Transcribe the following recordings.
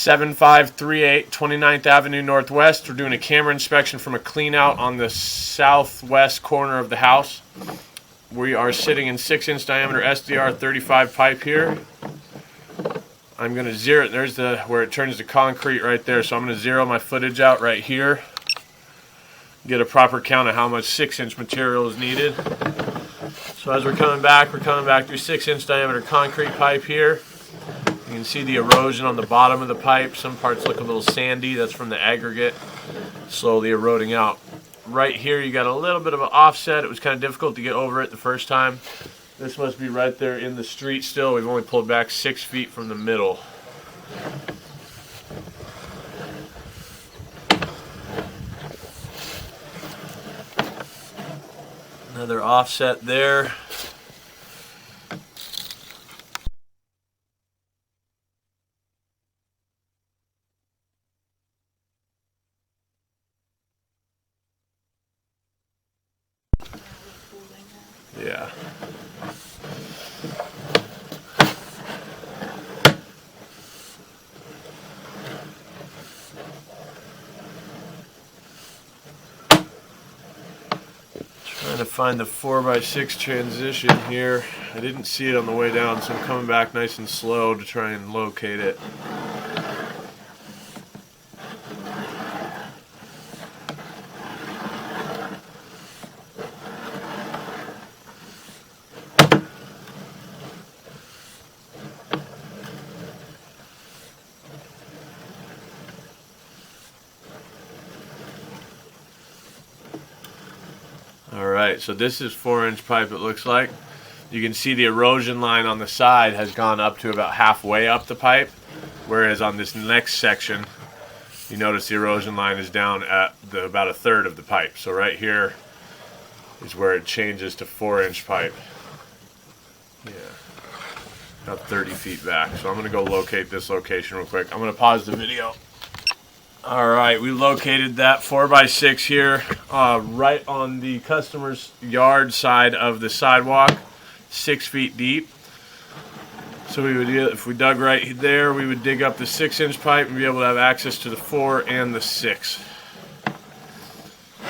7538 29th Avenue Northwest. We're doing a camera inspection from a clean out on the southwest corner of the house. We are sitting in 6-inch diameter SDR 35 pipe here. I'm going to zero it. There's where it turns to concrete right there. So I'm going to zero my footage out right here. Get a proper count of how much 6-inch material is needed. So as we're coming back through 6-inch diameter concrete pipe here. You can see the erosion on the bottom of the pipe. Some parts look a little sandy. That's from the aggregate slowly eroding out. Right here you got a little bit of an offset. It was kind of difficult to get over it the first time. This must be right there in the street still. We've only pulled back 6 feet from the middle. Another offset there. Yeah. Trying to find the 4x6 transition here. I didn't see it on the way down, so I'm coming back nice and slow to try and locate it. Alright, so this is 4-inch pipe, it looks like. You can see the erosion line on the side has gone up to about halfway up the pipe, whereas on this next section, you notice the erosion line is down at about a third of the pipe. So right here is where it changes to 4-inch pipe. Yeah, about 30 feet back. So I'm going to go locate this location real quick. I'm going to pause the video. Alright, we located that 4x6 here right on the customer's yard side of the sidewalk, 6 feet deep. So we would, if we dug right there, we would dig up the 6-inch pipe and be able to have access to the 4 and the 6.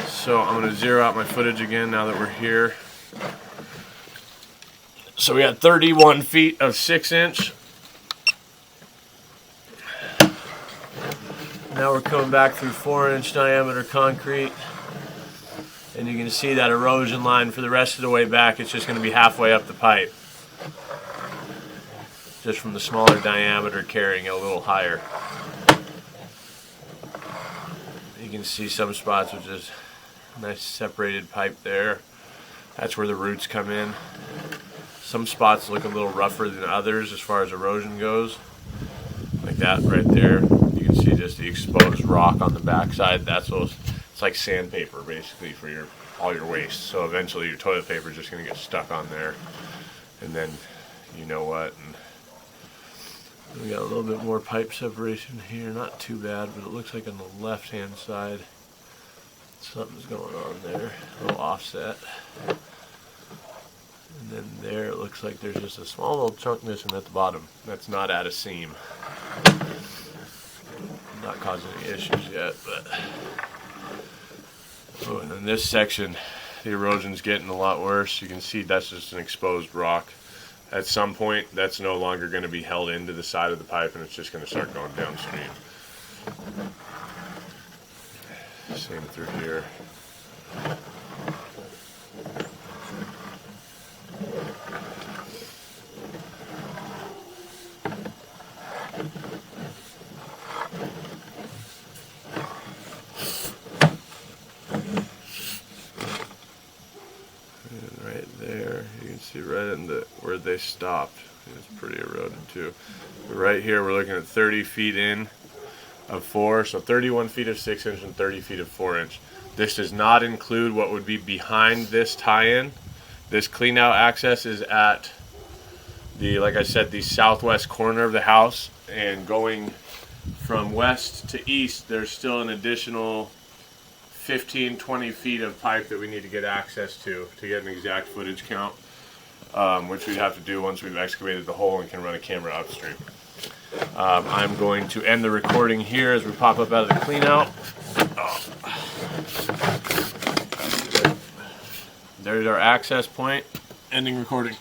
So I'm going to zero out my footage again now that we're here. So we had 31 feet of 6-inch. Now we're coming back through 4-inch diameter concrete, and you can see that erosion line for the rest of the way back. It's just going to be halfway up the pipe, just from the smaller diameter carrying it a little higher. You can see some spots with just nice separated pipe there. That's where the roots come in. Some spots look a little rougher than others as far as erosion goes, like that right there. You can see just the exposed rock on the backside. That's those. It's like sandpaper basically for all your waste. So eventually your toilet paper is just going to get stuck on there, and then you know what. And we got a little bit more pipe separation here. Not too bad, but it looks like on the left-hand side something's going on there. A little offset. And then there it looks like there's just a small little chunk missing at the bottom. That's not at a seam. Not causing any issues yet, but oh, and in this section the erosion's getting a lot worse. You can see that's just an exposed rock. At some point that's no longer going to be held into the side of the pipe, and it's just going to start going downstream. Same through here. See right in where they stopped, it's pretty eroded too. But right here we're looking at 30 feet in of 4, so 31 feet of 6-inch and 30 feet of 4-inch. This does not include what would be behind this tie-in. This clean out access is at the, like I said, the southwest corner of the house, and going from west to east there's still an additional 15-20 feet of pipe that we need to get access to get an exact footage count. Which we'd have to do once we've excavated the hole and can run a camera upstream. I'm going to end the recording here as we pop up out of the clean out. There's our access point. Ending recording.